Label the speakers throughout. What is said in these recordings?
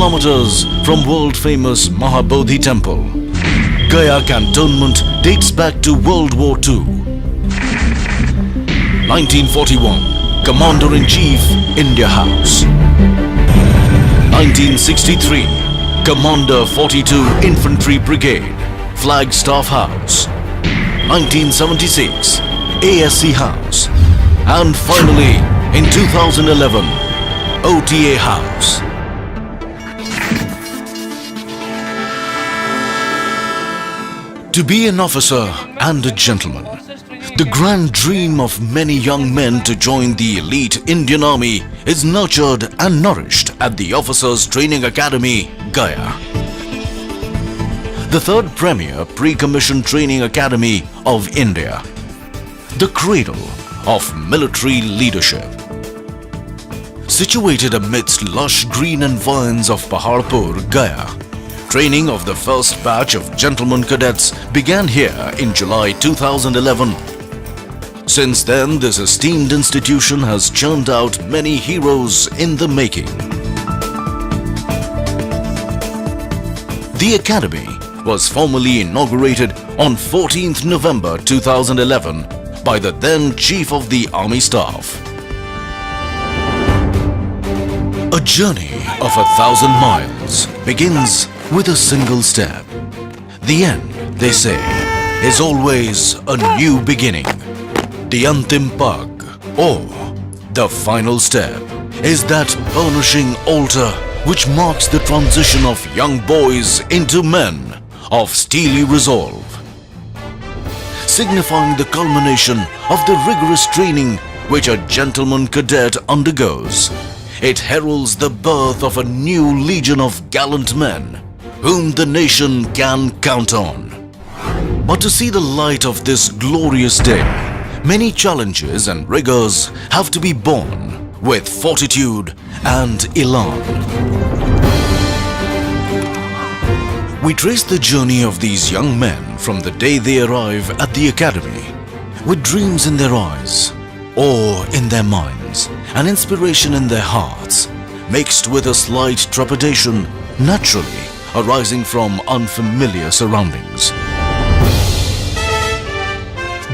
Speaker 1: kilometers from world-famous Mahabodhi Temple. Gaya cantonment dates back to World War II. 1941, Commander-in-Chief, India House. 1963, Commander 42 Infantry Brigade, Flagstaff House. 1976, ASC House. And finally, in 2011, OTA House. To be an officer and a gentleman, the grand dream of many young men to join the elite Indian Army is nurtured and nourished at the Officers Training Academy, Gaya. The third premier pre-commissioned training academy of India. The cradle of military leadership. Situated amidst lush green environs of Paharpur, Gaya, training of the first batch of gentlemen cadets began here in July 2011. Since then, this esteemed institution has churned out many heroes in the making. The academy was formally inaugurated on 14th November 2011 by the then Chief of the Army Staff. A journey of 1,000 miles begins with a single step. The end, they say, is always a new beginning. The Antim Pag, or the final step, is that burnishing altar which marks the transition of young boys into men of steely resolve, signifying the culmination of the rigorous training which a gentleman cadet undergoes. It heralds the birth of a new legion of gallant men whom the nation can count on. But to see the light of this glorious day, many challenges and rigors have to be borne with fortitude and elan. We trace the journey of these young men from the day they arrive at the academy, with dreams in their eyes, awe in their minds, and inspiration in their hearts, mixed with a slight trepidation naturally arising from unfamiliar surroundings.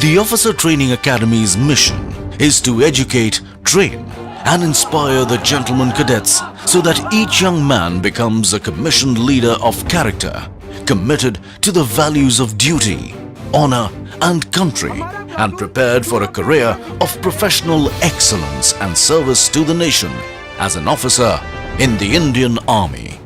Speaker 1: The Officer Training Academy's mission is to educate, train, and inspire the gentlemen cadets so that each young man becomes a commissioned leader of character, committed to the values of duty, honor, and country, and prepared for a career of professional excellence and service to the nation as an officer in the Indian Army.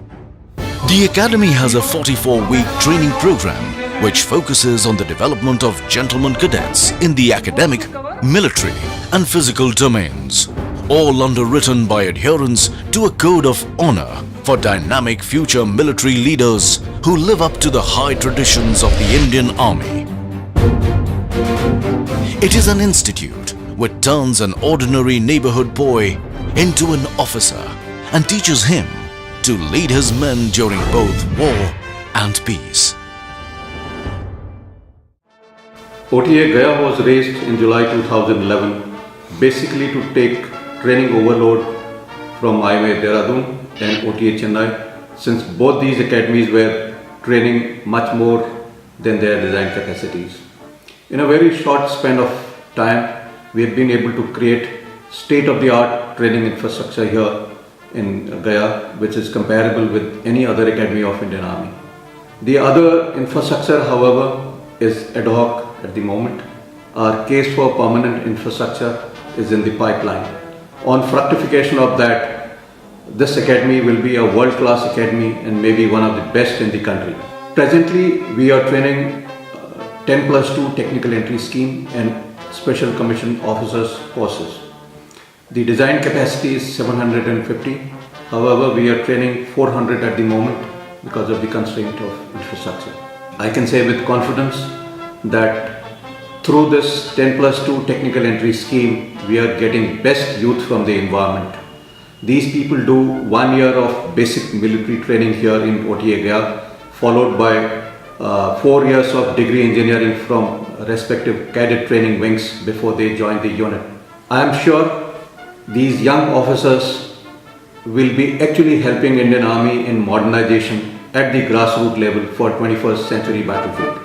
Speaker 1: The Academy has a 44-week training program which focuses on the development of gentlemen cadets in the academic, military, and physical domains, all underwritten by adherence to a code of honor for dynamic future military leaders who live up to the high traditions of the Indian Army. It is an institute which turns an ordinary neighborhood boy into an officer and teaches him to lead his men during both war and peace.
Speaker 2: OTA Gaya was raised in July 2011 basically to take training overload from IMA Dehradun and OTA Chennai, since both these academies were training much more than their design capacities. In a very short span of time, we have been able to create state-of-the-art training infrastructure here in Gaya, which is comparable with any other academy of Indian Army. The other infrastructure, however, is ad hoc at the moment. Our case for permanent infrastructure is in the pipeline. On fructification of that, this academy will be a world-class academy and maybe one of the best in the country. Presently, we are training 10+2 technical entry scheme and special commissioned officers courses. The design capacity is 750. However, we are training 400 at the moment because of the constraint of infrastructure. I can say with confidence that through this 10+2 technical entry scheme, we are getting best youth from the environment. These people do 1 year of basic military training here in OTA Gaya, followed by 4 years of degree engineering from respective cadet training wings before they join the unit. I am sure these young officers will be actually helping Indian Army in modernization at the grassroots level for 21st century battlefield.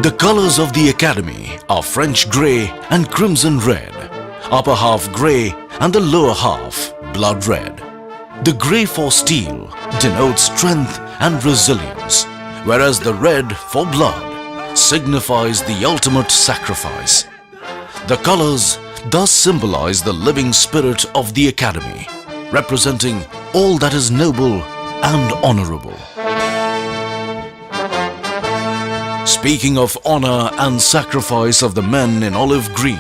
Speaker 1: The colors of the Academy are French grey and crimson red, upper half grey and the lower half blood red. The grey for steel denotes strength and resilience, whereas the red for blood signifies the ultimate sacrifice. The colors thus symbolize the living spirit of the Academy, representing all that is noble and honorable. Speaking of honor and sacrifice of the men in olive green,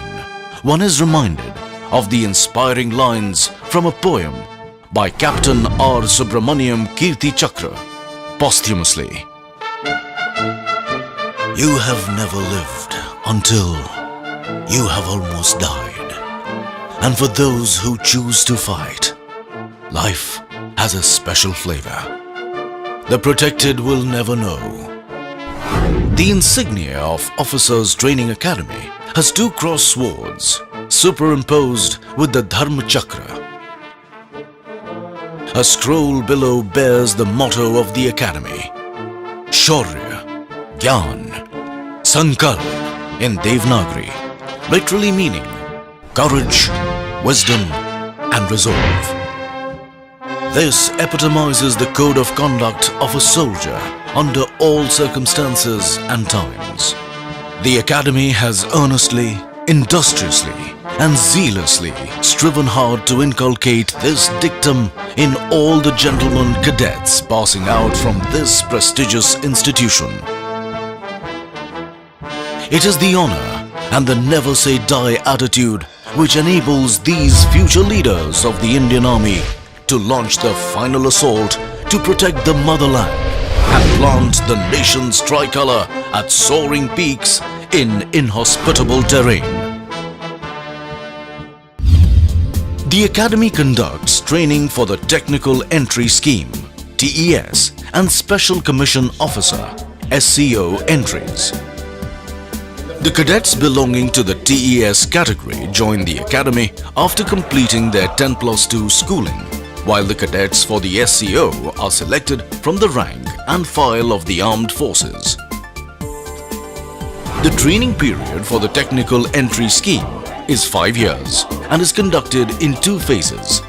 Speaker 1: one is reminded of the inspiring lines from a poem by Captain R. Subramaniam Kirti Chakra, posthumously. You have never lived until you have almost died. And for those who choose to fight, life has a special flavor. The protected will never know. The insignia of Officers Training Academy has two cross swords superimposed with the Dharma Chakra. A scroll below bears the motto of the Academy, Shaurya, Gyan, Sankalp in Devanagari, literally meaning courage, wisdom and resolve. This epitomizes the code of conduct of a soldier under all circumstances and times. The Academy has earnestly, industriously and zealously striven hard to inculcate this dictum in all the gentlemen cadets passing out from this prestigious institution. It is the honor and the never say die attitude which enables these future leaders of the Indian Army to launch the final assault to protect the motherland and plant the nation's tricolor at soaring peaks in inhospitable terrain. The Academy conducts training for the Technical Entry Scheme, TES, and Special Commission Officer, SCO entries. The cadets belonging to the TES category join the Academy after completing their 10+2 schooling, while the cadets for the SCO are selected from the rank and file of the armed forces. The training period for the Technical Entry Scheme is 5 years and is conducted in 2 phases.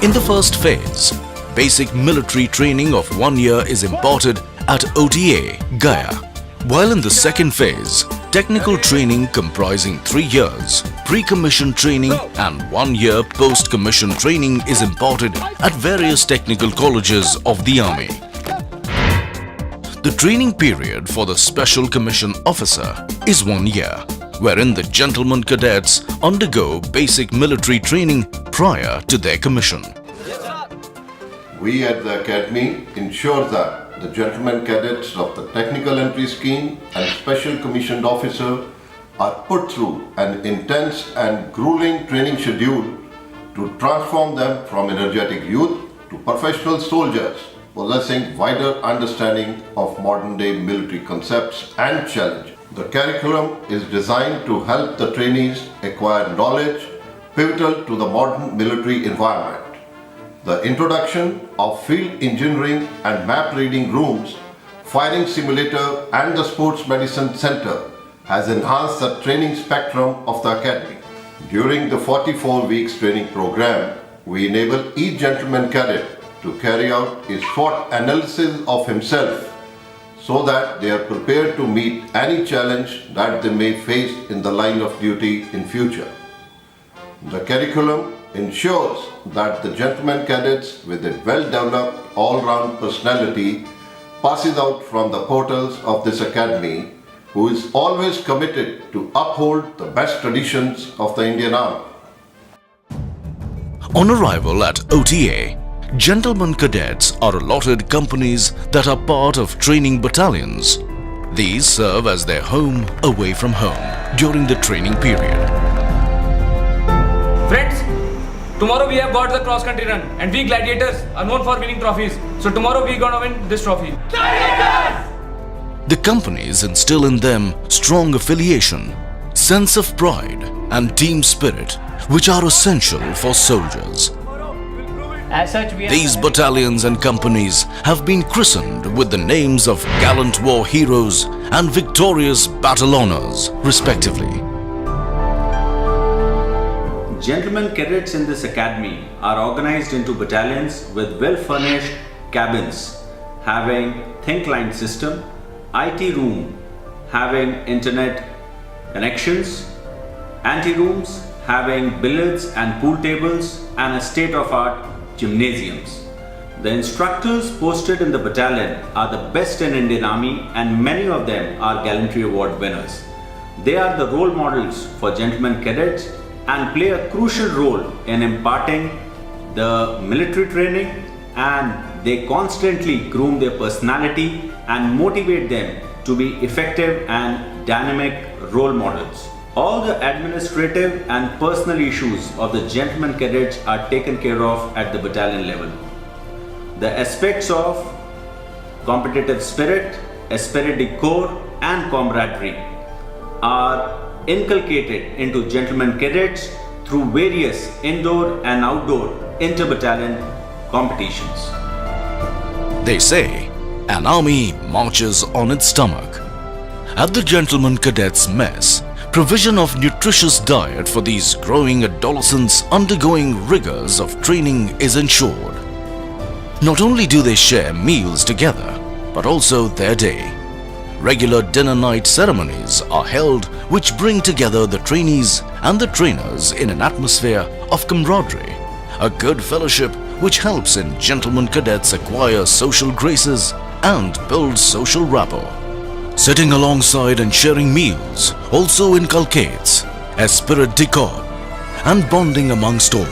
Speaker 1: In the first phase, basic military training of 1 year is imparted at OTA, Gaya, while in the second phase, technical training comprising 3 years, pre-commission training and 1 year post-commission training is imparted at various technical colleges of the Army. The training period for the Special Commission Officer is 1 year, wherein the gentlemen cadets undergo basic military training prior to their commission.
Speaker 3: We at the Academy ensure that the gentlemen cadets of the Technical Entry Scheme and Special Commissioned Officer are put through an intense and grueling training schedule to transform them from energetic youth to professional soldiers possessing wider understanding of modern-day military concepts and challenges. The curriculum is designed to help the trainees acquire knowledge pivotal to the modern military environment. The introduction of field engineering and map reading rooms, firing simulator and the sports medicine center has enhanced the training spectrum of the Academy. During the 44 weeks training program, we enable each gentleman cadet to carry out a SWOT analysis of himself so that they are prepared to meet any challenge that they may face in the line of duty in future. The curriculum ensures that the gentleman cadets with a well-developed all-round personality passes out from the portals of this academy, who is always committed to uphold the best traditions of the Indian Army.
Speaker 1: On arrival at OTA, gentlemen cadets are allotted companies that are part of training battalions. These serve as their home away from home during the training period.
Speaker 4: Friends, tomorrow we have got the cross country run and we gladiators are known for winning trophies. So tomorrow we gonna win this trophy.
Speaker 1: The companies instill in them strong affiliation, sense of pride and team spirit which are essential for soldiers.
Speaker 5: As such, we
Speaker 1: These battalions and companies have been christened with the names of gallant war heroes and victorious battle honors, respectively.
Speaker 6: Gentlemen cadets in this academy are organized into battalions with well-furnished cabins having think-line system, IT room having internet connections, ante-rooms having billiards and pool tables, and a state-of-art gymnasiums. The instructors posted in the battalion are the best in Indian Army, and many of them are Gallantry Award winners. They are the role models for gentlemen cadets and play a crucial role in imparting the military training, and they constantly groom their personality and motivate them to be effective and dynamic role models. All the administrative and personal issues of the gentlemen cadets are taken care of at the battalion level. The aspects of competitive spirit, esprit de corps and camaraderie are inculcated into gentlemen cadets through various indoor and outdoor inter-battalion competitions.
Speaker 1: They say an army marches on its stomach. At the Gentlemen Cadets Mess, provision of nutritious diet for these growing adolescents undergoing rigors of training is ensured. Not only do they share meals together, but also their day. Regular dinner night ceremonies are held which bring together the trainees and the trainers in an atmosphere of camaraderie, a good fellowship which helps in gentlemen cadets acquire social graces and build social rapport. Sitting alongside and sharing meals also inculcates esprit de corps and bonding amongst all.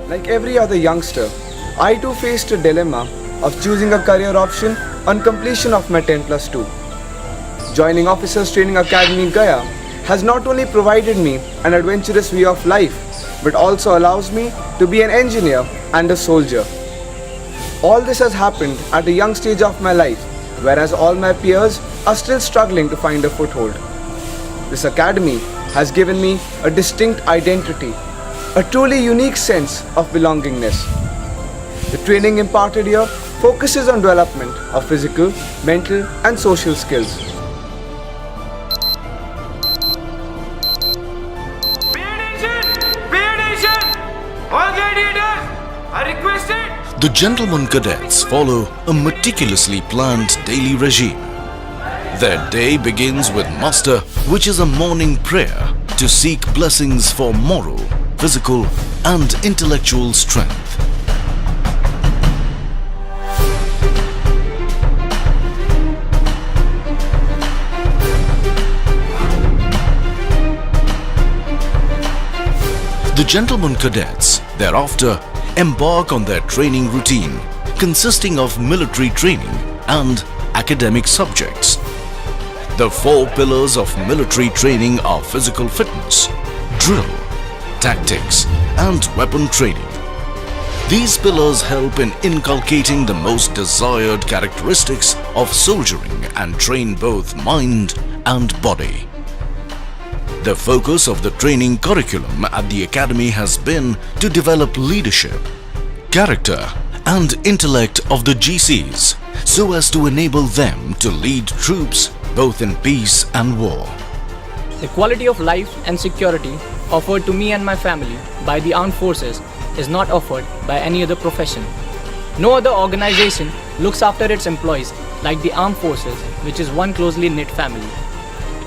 Speaker 7: Like every other youngster, I too faced a dilemma of choosing a career option on completion of my 10+2. Joining Officers Training Academy Gaya has not only provided me an adventurous way of life, but also allows me to be an engineer and a soldier. All this has happened at a young stage of my life, whereas all my peers are still struggling to find a foothold. This academy has given me a distinct identity, a truly unique sense of belongingness. The training imparted here focuses on development of physical, mental and social skills.
Speaker 4: All gladiators are requested.
Speaker 1: The gentlemen cadets follow a meticulously planned daily regime. Their day begins with muster, which is a morning prayer to seek blessings for moral, physical and intellectual strength. The gentlemen cadets thereafter embark on their training routine consisting of military training and academic subjects. The four pillars of military training are physical fitness, drill, tactics and weapon training. These pillars help in inculcating the most desired characteristics of soldiering and train both mind and body. The focus of the training curriculum at the academy has been to develop leadership, character and intellect of the GCs so as to enable them to lead troops both in peace and war.
Speaker 5: The quality of life and security offered to me and my family by the armed forces is not offered by any other profession. No other organization looks after its employees like the armed forces, which is one closely knit family.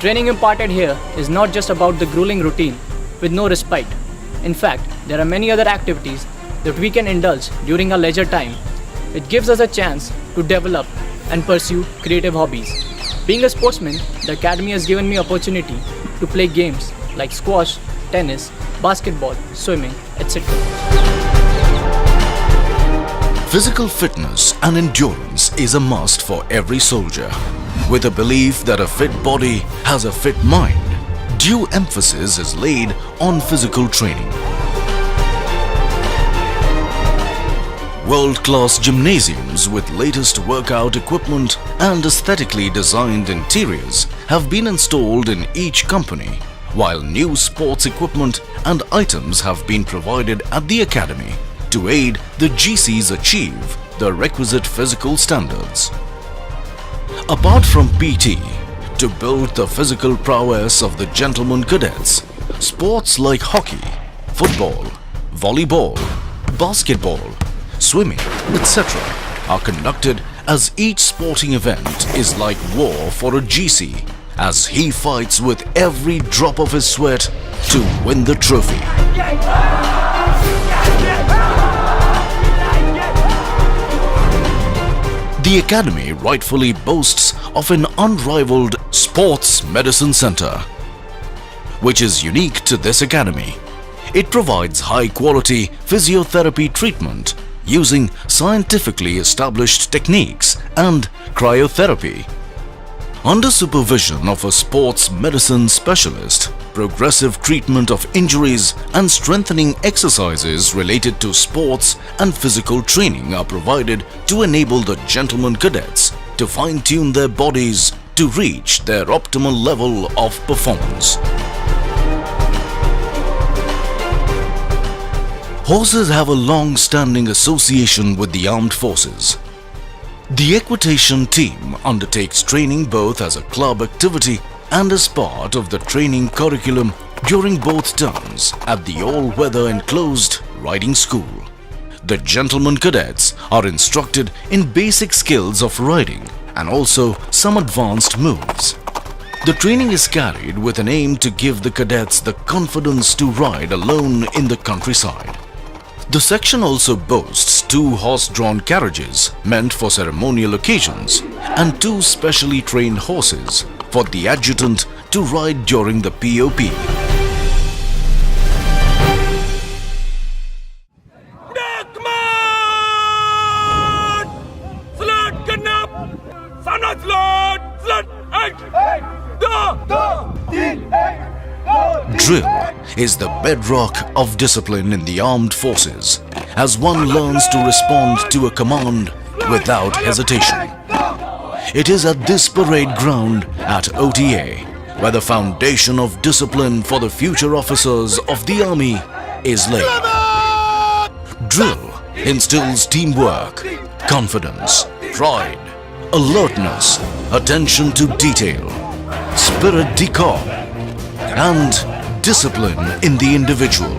Speaker 5: Training imparted here is not just about the grueling routine with no respite. In fact, there are many other activities that we can indulge during our leisure time. It gives us a chance to develop and pursue creative hobbies. Being a sportsman, the academy has given me opportunity to play games like squash, tennis, basketball, swimming, etc.
Speaker 1: Physical fitness and endurance is a must for every soldier. With a belief that a fit body has a fit mind, due emphasis is laid on physical training. World-class gymnasiums with latest workout equipment and aesthetically designed interiors have been installed in each company, while new sports equipment and items have been provided at the academy to aid the GCs achieve the requisite physical standards. Apart from PT, to build the physical prowess of the gentleman cadets, sports like hockey, football, volleyball, basketball, swimming, etc. are conducted, as each sporting event is like war for a GC, as he fights with every drop of his sweat to win the trophy. The academy rightfully boasts of an unrivaled sports medicine center, which is unique to this academy. It provides high-quality physiotherapy treatment using scientifically established techniques and cryotherapy. Under supervision of a sports medicine specialist, progressive treatment of injuries and strengthening exercises related to sports and physical training are provided to enable the gentleman cadets to fine-tune their bodies to reach their optimal level of performance. Horses have a long-standing association with the armed forces. The equitation team undertakes training both as a club activity and as part of the training curriculum during both terms at the all-weather enclosed riding school. The gentleman cadets are instructed in basic skills of riding and also some advanced moves. The training is carried with an aim to give the cadets the confidence to ride alone in the countryside. The section also boasts 2 horse-drawn carriages meant for ceremonial occasions and 2 specially trained horses for the adjutant to ride during the POP. Drill is the bedrock of discipline in the armed forces, as one learns to respond to a command without hesitation. It is at this parade ground at OTA where the foundation of discipline for the future officers of the army is laid. Drill instills teamwork, confidence, pride, alertness, attention to detail, spirit de corps, and discipline in the individual.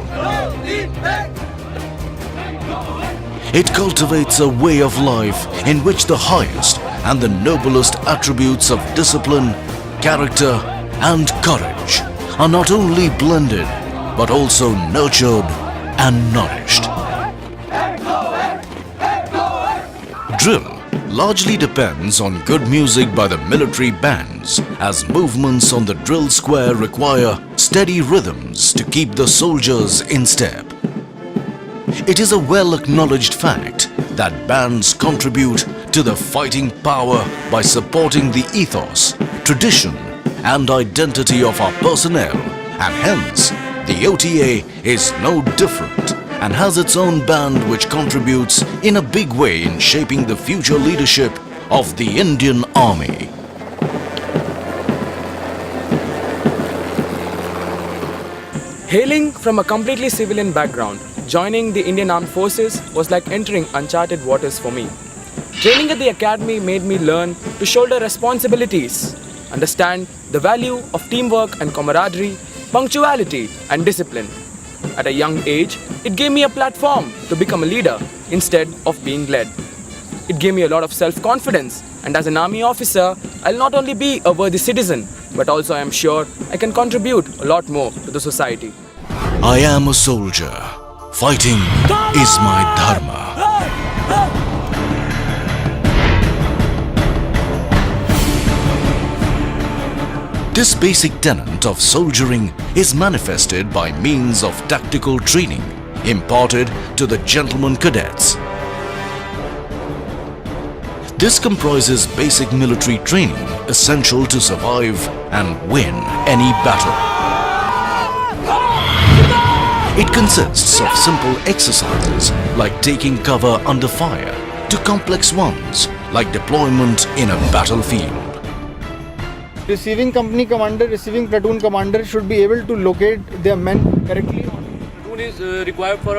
Speaker 1: It cultivates a way of life in which the highest and the noblest attributes of discipline, character, and courage are not only blended but also nurtured and nourished. Drill largely depends on good music by the military bands, as movements on the drill square require steady rhythms to keep the soldiers in step. It is a well-acknowledged fact that bands contribute to the fighting power by supporting the ethos, tradition, and identity of our personnel, and hence the OTA is no different and has its own band which contributes in a big way in shaping the future leadership of the Indian Army.
Speaker 7: Hailing from a completely civilian background, joining the Indian Armed Forces was like entering uncharted waters for me. Training at the academy made me learn to shoulder responsibilities, understand the value of teamwork and camaraderie, punctuality and discipline. At a young age, it gave me a platform to become a leader instead of being led. It gave me a lot of self-confidence, and as an army officer, I'll not only be a worthy citizen, but also I am sure I can contribute a lot more to the society.
Speaker 1: I am a soldier. Fighting is my dharma. This basic tenet of soldiering is manifested by means of tactical training imparted to the gentleman cadets. This comprises basic military training essential to survive and win any battle. It consists of simple exercises like taking cover under fire to complex ones like deployment in a battlefield.
Speaker 8: Receiving company commander, receiving platoon commander should be able to locate their men correctly.
Speaker 4: Platoon is required for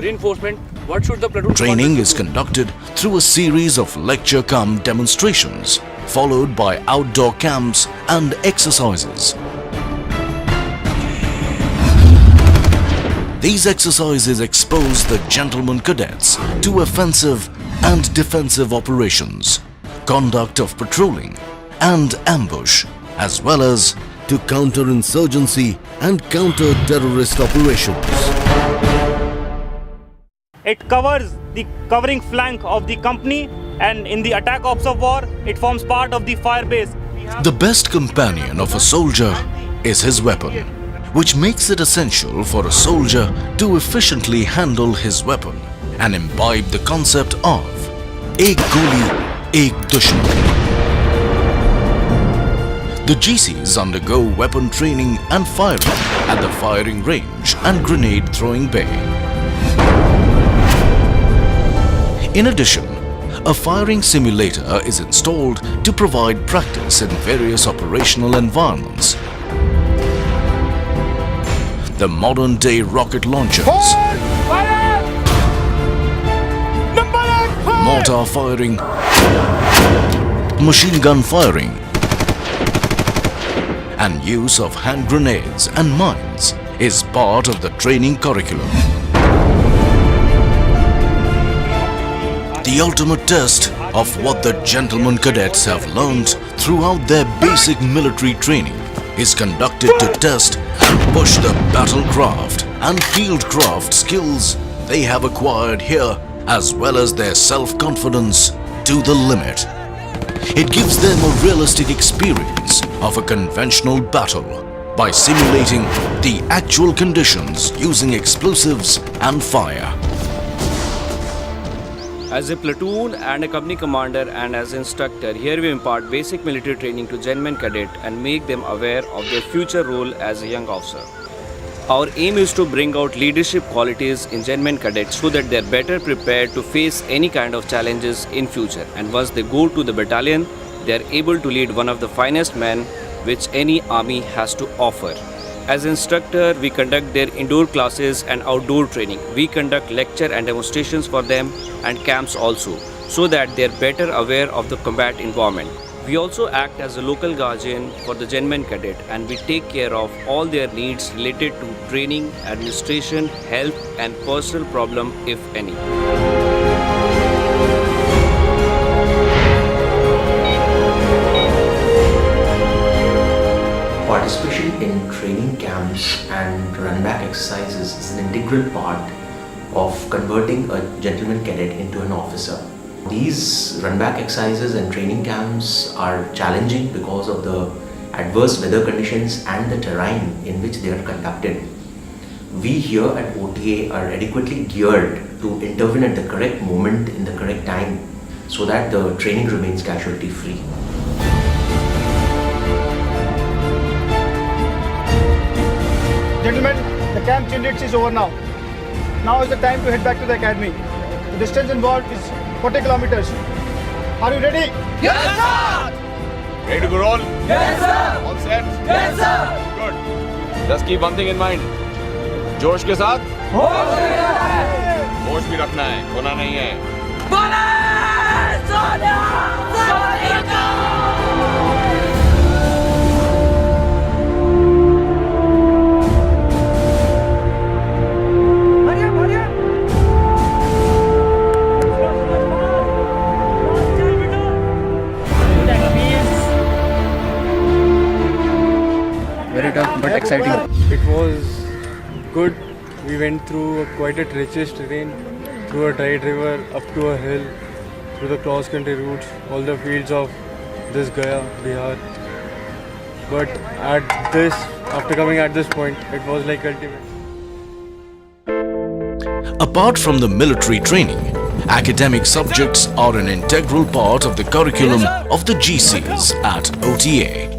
Speaker 4: reinforcement. What should the platoon
Speaker 1: Training
Speaker 4: commander
Speaker 1: is
Speaker 4: do?
Speaker 1: conducted through a series of lecture-cum demonstrations, followed by outdoor camps and exercises. These exercises expose the gentlemen cadets to offensive and defensive operations, conduct of patrolling and ambush, as well as to counter-insurgency and counter-terrorist operations.
Speaker 9: It covers the covering flank of the company, and in the attack ops of war, it forms part of the fire base.
Speaker 1: The best companion of a soldier is his weapon, which makes it essential for a soldier to efficiently handle his weapon and imbibe the concept of Ek Goli, Ek Dushman. The GCs undergo weapon training and firing at the firing range and grenade throwing bay. In addition, a firing simulator is installed to provide practice in various operational environments. The modern-day rocket launchers, mortar firing, machine gun firing, and use of hand grenades and mines is part of the training curriculum. The ultimate test of what the gentlemen cadets have learned throughout their basic military training is conducted to test and push the battlecraft and fieldcraft skills they have acquired here, as well as their self-confidence, to the limit. It gives them a realistic experience of a conventional battle by simulating the actual conditions using explosives and fire.
Speaker 10: As a platoon and a company commander and as instructor, here we impart basic military training to gentlemen cadet and make them aware of their future role as a young officer. Our aim is to bring out leadership qualities in gentlemen cadets so that they are better prepared to face any kind of challenges in future, and once they go to the battalion, they are able to lead one of the finest men which any army has to offer. As instructor, we conduct their indoor classes and outdoor training. We conduct lecture and demonstrations for them and camps also, so that they are better aware of the combat environment. We also act as a local guardian for the gentlemen cadet, and we take care of all their needs related to training, administration, health and personal problem if any.
Speaker 11: Participation in training camps and run-back exercises is an integral part of converting a gentleman cadet into an officer. These run-back exercises and training camps are challenging because of the adverse weather conditions and the terrain in which they are conducted. We here at OTA are adequately geared to intervene at the correct moment in the correct time so that the training remains casualty-free.
Speaker 8: Gentlemen, the camp change is over now. Now is the time to head back to the academy. The distance involved is 40 kilometers. Are you ready?
Speaker 12: Yes, sir!
Speaker 13: Ready to go roll?
Speaker 12: Yes, sir!
Speaker 13: All set?
Speaker 12: Yes, sir!
Speaker 13: Good. Just keep one thing in mind. जोश के साथ होश भी रखना है, खोना नहीं है.
Speaker 8: Very tough but exciting.
Speaker 14: It was good. We went through quite a treacherous terrain, through a tight river, up to a hill, through the cross-country routes, all the fields of this Gaya, Bihar. But after coming at this point, it was like ultimate.
Speaker 1: Apart from the military training, academic subjects are an integral part of the curriculum of the GCs at OTA.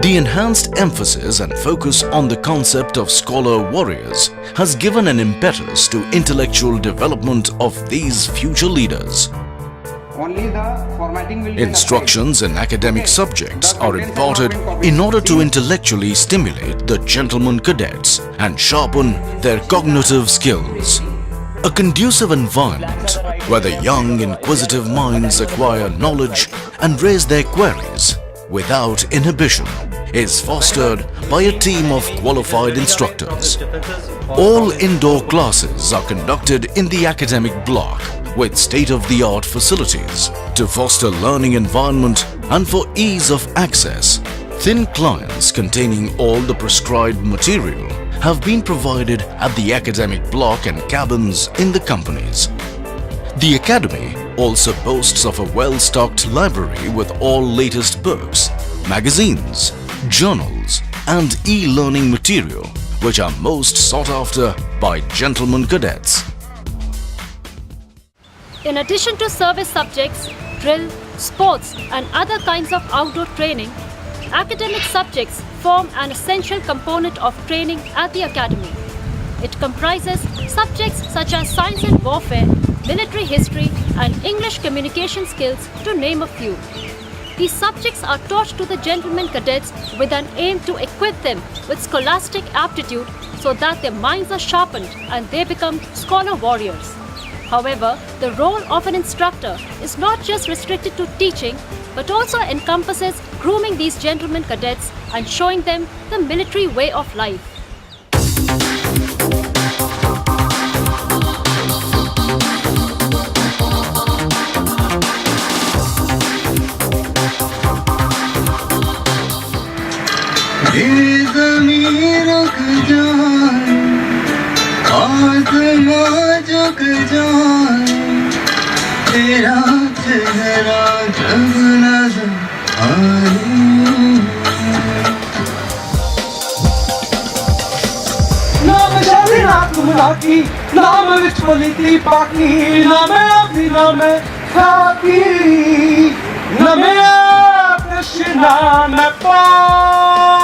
Speaker 1: The enhanced emphasis and focus on the concept of scholar warriors has given an impetus to intellectual development of these future leaders.
Speaker 15: Only the formatting will be
Speaker 1: Instructions in academic subjects are imparted in order to intellectually stimulate the gentlemen cadets and sharpen their cognitive skills. A conducive environment where the young inquisitive minds acquire knowledge and raise their queries without inhibition is fostered by a team of qualified instructors. All indoor classes are conducted in the academic block with state-of-the-art facilities to foster learning environment and for ease of access. Thin clients containing all the prescribed material have been provided at the academic block and cabins in the companies. The academy also boasts of a well-stocked library with all latest books, magazines, journals and e-learning material which are most sought after by gentlemen cadets.
Speaker 16: In addition to service subjects, drill, sports and other kinds of outdoor training, academic subjects form an essential component of training at the academy. It comprises subjects such as science and warfare, military history and English communication skills, to name a few. These subjects are taught to the gentlemen cadets with an aim to equip them with scholastic aptitude so that their minds are sharpened and they become scholar warriors. However, the role of an instructor is not just restricted to teaching but also encompasses grooming these gentlemen cadets and showing them the military way of life.
Speaker 12: नाम जाने रात मुलाकी नाम विच मलिती पाकी नाम अपनी नाम खाकी नाम कृष्णा मैं पाऊं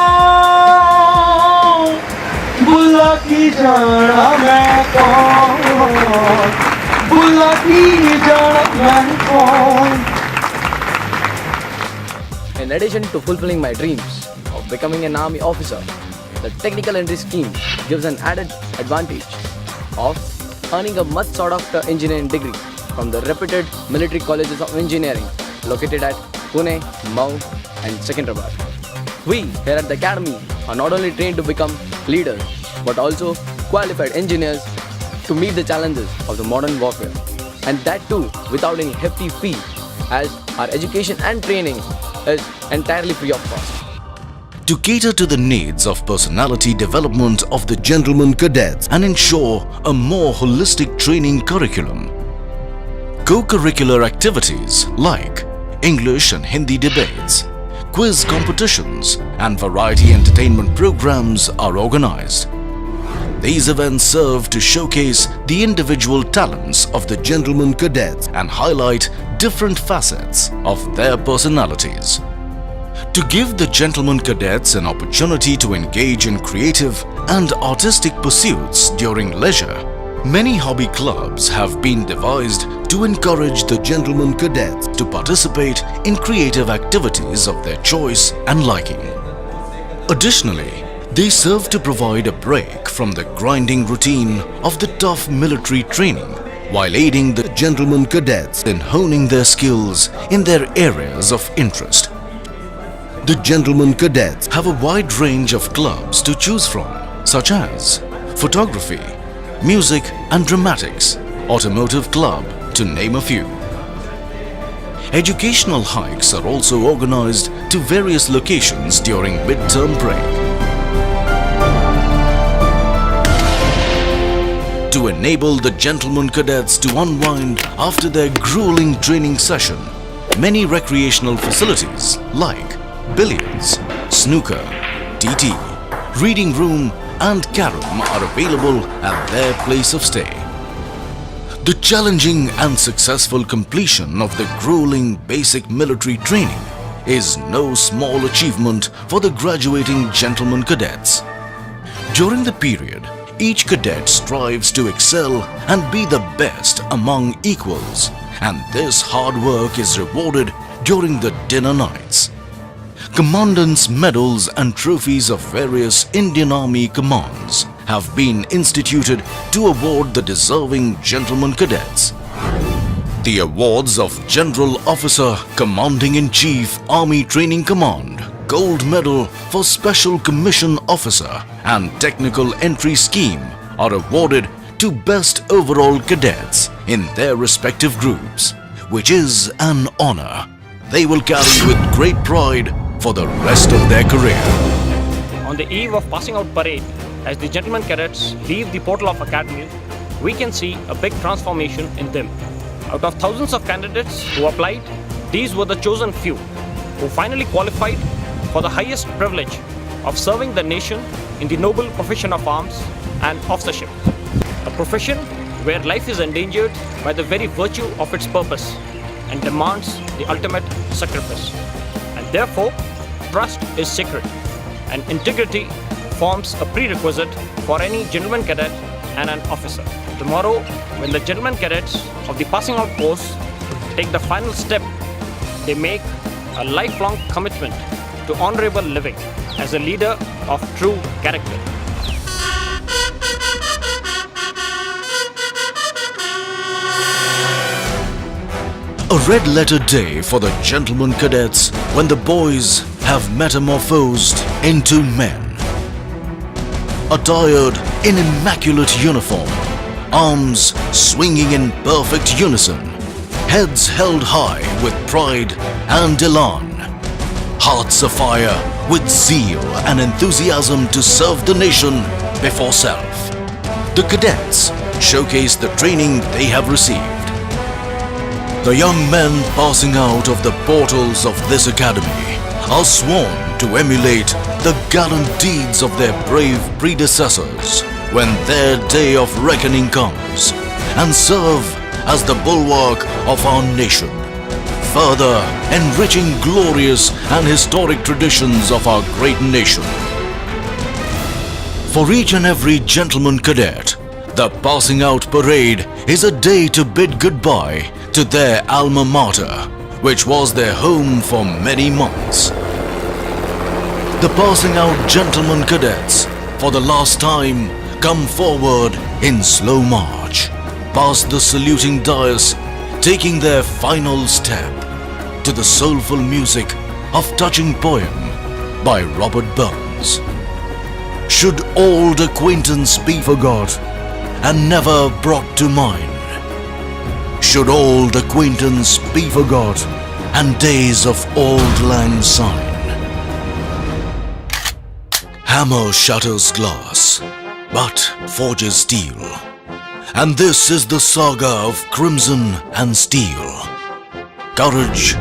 Speaker 12: बुला की जाना मैं कौन बुला की जाना मैं कौन.
Speaker 5: In addition to fulfilling my dreams of becoming an army officer, the technical entry scheme gives an added advantage of earning a much sought after engineering degree from the reputed military colleges of engineering located at Pune, Mau and Secunderabad. We here at the academy are not only trained to become leaders but also qualified engineers to meet the challenges of the modern warfare, and that too without any hefty fee, as our education and training is entirely free of cost.
Speaker 1: To cater to the needs of personality development of the gentlemen cadets and ensure a more holistic training curriculum, co-curricular activities like English and Hindi debates, quiz competitions and variety entertainment programs are organized. These events serve to showcase the individual talents of the gentlemen cadets and highlight different facets of their personalities. To give the gentlemen cadets an opportunity to engage in creative and artistic pursuits during leisure, many hobby clubs have been devised to encourage the gentlemen cadets to participate in creative activities of their choice and liking. Additionally, they serve to provide a break from the grinding routine of the tough military training while aiding the gentlemen cadets in honing their skills in their areas of interest. The gentlemen cadets have a wide range of clubs to choose from, such as photography, music and dramatics, automotive club, to name a few. Educational hikes are also organized to various locations during mid-term break. To enable the gentlemen cadets to unwind after their grueling training session, many recreational facilities like billiards, snooker, TT, reading room and carom are available at their place of stay. The challenging and successful completion of the grueling basic military training is no small achievement for the graduating gentlemen cadets. During the period, each cadet strives to excel and be the best among equals, and this hard work is rewarded during the dinner nights. Commandants' medals and trophies of various Indian Army commands have been instituted to award the deserving gentlemen cadets. The awards of General Officer Commanding-in-Chief Army Training Command, Gold Medal for Special Commission Officer and Technical Entry Scheme are awarded to Best Overall Cadets in their respective groups, which is an honor they will carry with great pride for the rest of their career.
Speaker 17: On the eve of passing out parade, as the gentlemen cadets leave the portal of Academy, we can see a big transformation in them. Out of thousands of candidates who applied, these were the chosen few who finally qualified for the highest privilege of serving the nation in the noble profession of arms and officership. A profession where life is endangered by the very virtue of its purpose and demands the ultimate sacrifice. And therefore, trust is sacred and integrity forms a prerequisite for any gentleman cadet and an officer. Tomorrow, when the gentlemen cadets of the passing out course take the final step, they make a lifelong commitment to honorable living as a leader of true character.
Speaker 1: A red letter day for the gentlemen cadets when the boys have metamorphosed into men. Attired in immaculate uniform, arms swinging in perfect unison, heads held high with pride and elan, hearts afire with zeal and enthusiasm to serve the nation before self. The cadets showcase the training they have received. The young men passing out of the portals of this academy are sworn to emulate the gallant deeds of their brave predecessors when their day of reckoning comes and serve as the bulwark of our nation, further enriching glorious and historic traditions of our great nation. For each and every gentleman cadet, the passing out parade is a day to bid goodbye to their alma mater, which was their home for many months. The passing out gentlemen cadets, for the last time, come forward in slow march, past the saluting dais, taking their final step to the soulful music of touching poem by Robert Burns. Should old acquaintance be forgot and never brought to mind? Should old acquaintance be forgot and days of old lang syne? Hammer shatters glass, but forges steel, and this is the saga of crimson and steel. Courage,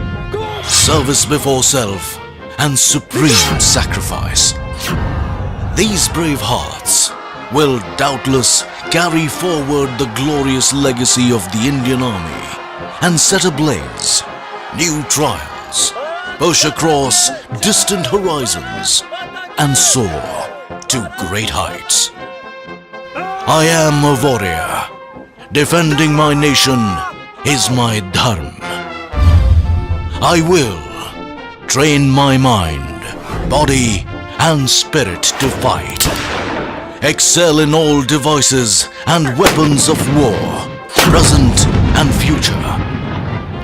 Speaker 1: service before self, and supreme sacrifice. These brave hearts will doubtless carry forward the glorious legacy of the Indian Army and set ablaze new trials, push across distant horizons, and soar to great heights. I am a warrior. Defending my nation is my dharma. I will train my mind, body, and spirit to fight. Excel in all devices and weapons of war, present and future.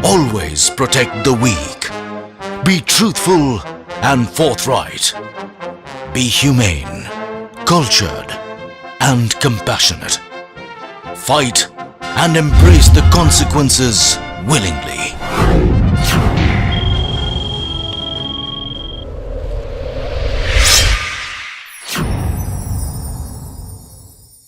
Speaker 1: Always protect the weak. Be truthful and forthright. Be humane, cultured, and compassionate. Fight and embrace the consequences willingly.